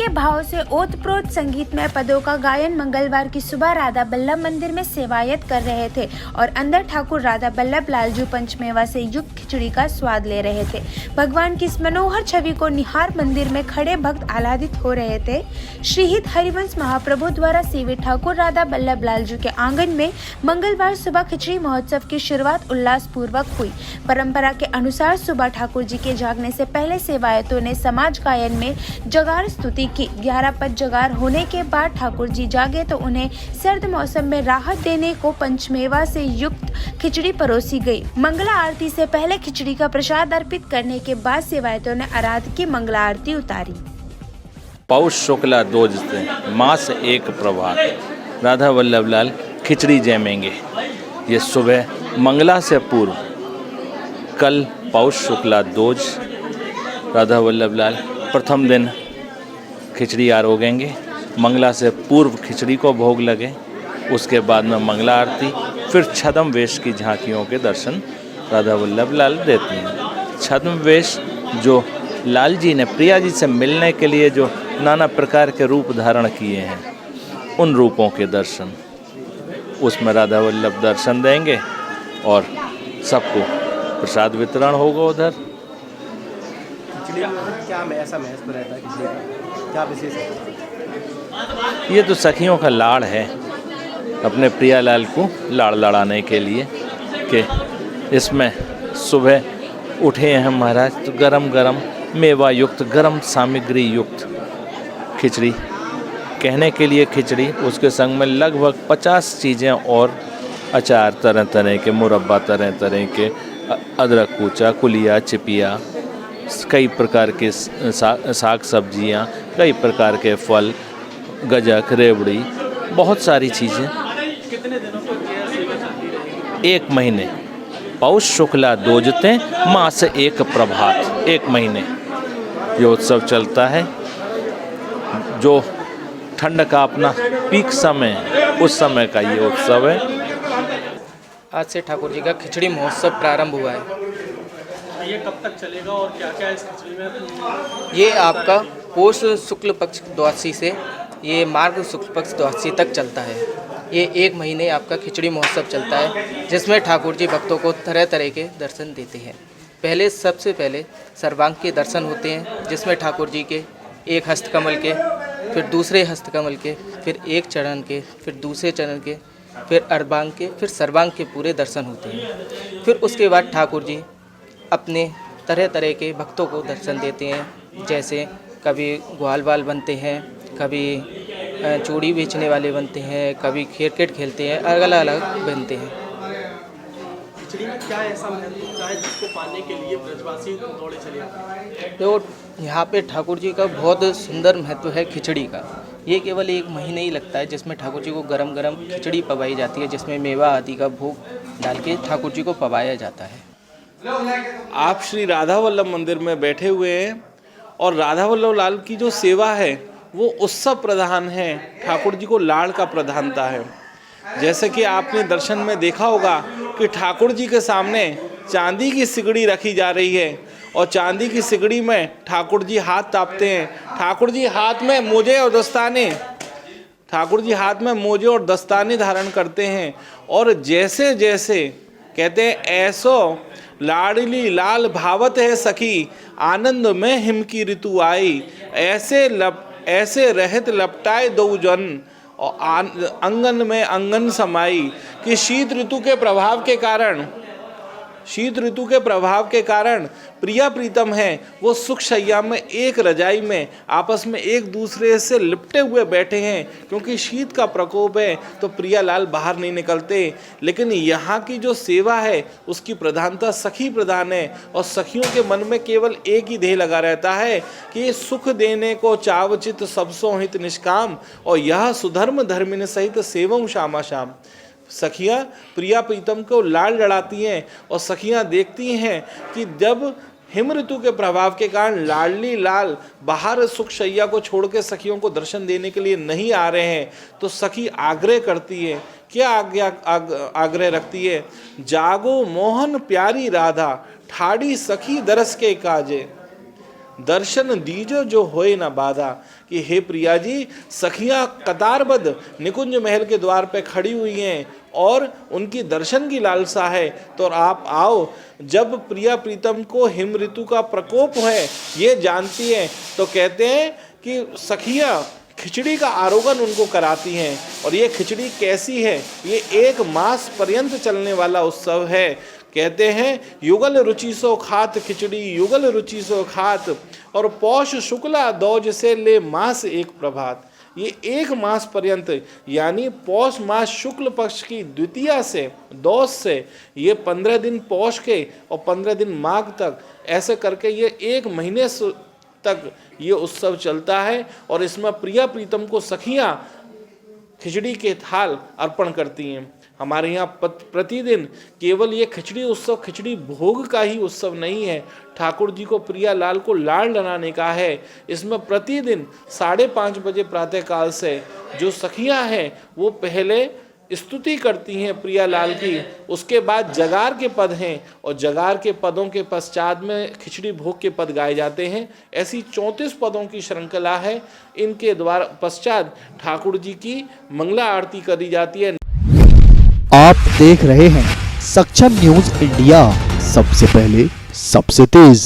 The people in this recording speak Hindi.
के भाव से ओतप्रोत संगीतमय पदों का गायन मंगलवार की सुबह राधा बल्लभ मंदिर में सेवायत कर रहे थे और अंदर ठाकुर राधा बल्लभ लालजू पंचमेवा से युक्त खिचड़ी का स्वाद ले रहे थे। भगवान की इस मनोहर छवि को निहार मंदिर में खड़े भक्त आह्लादित हो रहे थे। श्रीहित हरिवंश महाप्रभु द्वारा सेवित ठाकुर राधा बल्लभ लालजू के आंगन में मंगलवार सुबह खिचड़ी महोत्सव की शुरुआत उल्लास पूर्वक हुई। परंपरा के अनुसार सुबह ठाकुर जी के जागने से पहले सेवायतों ने समाज गायन में जगार स्तुति की। 11 पद जगार होने के बाद ठाकुर जी जागे तो उन्हें सर्द मौसम में राहत देने को पंचमेवा से युक्त खिचड़ी परोसी गई। मंगला आरती से पहले खिचड़ी का प्रसाद अर्पित करने के बाद सेवायतों ने आराध्य की मंगला आरती उतारी। पौष शुक्ला 2 मास 1 प्रभात राधा वल्लभ लाल खिचड़ी जमेंगे। ये सुबह मंगला से पूर्व कल पौष शुक्ला 2 राधा वल्लभ लाल प्रथम दिन खिचड़ी आरोगेंगे। मंगला से पूर्व खिचड़ी को भोग लगे, उसके बाद में मंगला आरती, फिर छद्म वेश की झांकियों के दर्शन राधा वल्लभ लाल देती हैं। छद्म वेश जो लाल जी ने प्रिया जी से मिलने के लिए जो नाना प्रकार के रूप धारण किए हैं, उन रूपों के दर्शन उसमें राधा वल्लभ दर्शन देंगे और सबको प्रसाद वितरण होगा। उधर खिचड़ी में क्या ऐसा महत्व रहता है, खिचड़ी का क्या विशेष है? ये तो सखियों का लाड़ है, अपने प्रियालाल को लाड़ लड़ाने के लिए कि इसमें सुबह उठे हैं महाराज तो गरम गरम मेवा युक्त गरम सामग्री युक्त खिचड़ी, कहने के लिए खिचड़ी, उसके संग में लगभग 50 चीज़ें और अचार तरह तरह के, मुरब्बा तरह तरह के, अदरक कूचा, कुलिया, चिपिया, कई प्रकार के साग सब्जियां, कई प्रकार के फल, गजक, रेवड़ी, बहुत सारी चीज़ें। कितने दिनों तक 1 महीने, पौष शुक्ला 2 मास 1 प्रभात, 1 महीने ये उत्सव चलता है। जो ठंड का अपना पीक समय है, उस समय का ये उत्सव है। आज से ठाकुर जी का खिचड़ी महोत्सव प्रारंभ हुआ है। ये कब तक चलेगा और क्या क्या इस खिचड़ी में? ये आपका पोष शुक्ल पक्ष द्वादशी से ये मार्ग शुक्ल पक्ष द्वादशी तक चलता है। ये 1 महीने आपका खिचड़ी महोत्सव चलता है, जिसमें ठाकुर जी भक्तों को तरह तरह के दर्शन देते हैं। सबसे पहले सर्वांग के दर्शन होते हैं, जिसमें ठाकुर जी के एक हस्तकमल के, फिर दूसरे हस्तकमल के, फिर एक चरण के, फिर दूसरे चरण के, फिर अर्धांग के, फिर सर्वांग के पूरे दर्शन होते हैं। फिर उसके बाद ठाकुर जी अपने तरह तरह के भक्तों को दर्शन देते हैं। जैसे कभी ग्वाल बाल बनते हैं, कभी चूड़ी बेचने वाले बनते हैं, कभी क्रिकेट खेलते हैं, अलग अलग बनते हैं। खिचड़ी में क्या ऐसा महत्व होता है जिसको पाने के लिए ब्रजवासी दौड़े चले आते हैं? तो यहाँ पे ठाकुर जी का बहुत सुंदर महत्व है खिचड़ी का। ये केवल 1 महीने ही लगता है, जिसमें ठाकुर जी को गरम गरम खिचड़ी पवाई जाती है, जिसमें मेवा आदि का भोग डाल के ठाकुर जी को पवाया जाता है। आप श्री राधा वल्लभ मंदिर में बैठे हुए हैं और राधा वल्लभ लाल की जो सेवा है वो उत्सव प्रधान है, ठाकुर जी को लाड़ का प्रधानता है। जैसे कि आपने दर्शन में देखा होगा कि ठाकुर जी के सामने चांदी की सिगड़ी रखी जा रही है और चांदी की सिगड़ी में ठाकुर जी हाथ तापते हैं। ठाकुर जी हाथ में मोजे और दस्ताने धारण करते हैं और जैसे जैसे कहते हैं ऐसो लाडली लाल भावत है सखी, आनंद में हिम की ऋतु आई, ऐसे रहत लपटाए दो जन और अंगन में अंगन समाई। कि शीत ऋतु के प्रभाव के कारण प्रिया प्रीतम है वो सुख शैया में एक रजाई में आपस में एक दूसरे से लिपटे हुए बैठे हैं, क्योंकि शीत का प्रकोप है तो प्रिया लाल बाहर नहीं निकलते। लेकिन यहाँ की जो सेवा है उसकी प्रधानता सखी प्रधान है और सखियों के मन में केवल एक ही ध्येय लगा रहता है कि सुख देने को चावचित सबसो हित निष्काम और यह सुधर्म धर्मिन सहित सेवम श्यामा श्याम। सखियाँ प्रिया प्रीतम को लाड़ लड़ाती हैं और सखियाँ देखती हैं कि जब हिम ऋतु के प्रभाव के कारण लाडली लाल बाहर सुख शैया को छोड़ के सखियों को दर्शन देने के लिए नहीं आ रहे हैं तो सखी आग्रह करती है। क्या आग्रह रखती है? जागो मोहन प्यारी राधा, ठाड़ी सखी दरस के काजे। दर्शन दीजो जो होए ना बाधा। कि हे प्रिया जी, सखियां कतारबद्ध निकुंज महल के द्वार पे खड़ी हुई हैं और उनकी दर्शन की लालसा है, तो आप आओ। जब प्रिया प्रीतम को हिम ऋतु का प्रकोप है ये जानती हैं, तो कहते हैं कि सखियां खिचड़ी का आरोगण उनको कराती हैं। और ये खिचड़ी कैसी है? ये 1 मास पर्यंत चलने वाला उत्सव है। कहते हैं युगल रुचि सो खात खिचड़ी, युगल रुचि सो खात, और पौष शुक्ला दौज से ले मास एक प्रभात। ये 1 मास पर्यंत, यानी पौष मास शुक्ल पक्ष की द्वितीया से, दौज से, ये 15 दिन पौष के और 15 दिन माघ तक, ऐसे करके ये 1 महीने तक ये उत्सव चलता है। और इसमें प्रिया प्रीतम को सखियां खिचड़ी के थाल अर्पण करती हैं। हमारे यहाँ प्रतिदिन केवल ये खिचड़ी उत्सव खिचड़ी भोग का ही उत्सव नहीं है, ठाकुर जी को प्रिया लाल को लाड़ लगाने का है। इसमें प्रतिदिन 5:30 बजे प्रातःकाल से जो सखियां हैं वो पहले स्तुति करती हैं प्रिया लाल की, उसके बाद जगार के पद हैं और जगार के पदों के पश्चात में खिचड़ी भोग के पद गाए जाते हैं। ऐसी 34 पदों की श्रृंखला है। इनके द्वारा पश्चात ठाकुर जी की मंगला आरती करी जाती है। आप देख रहे हैं सक्षम न्यूज इंडिया, सबसे पहले सबसे तेज।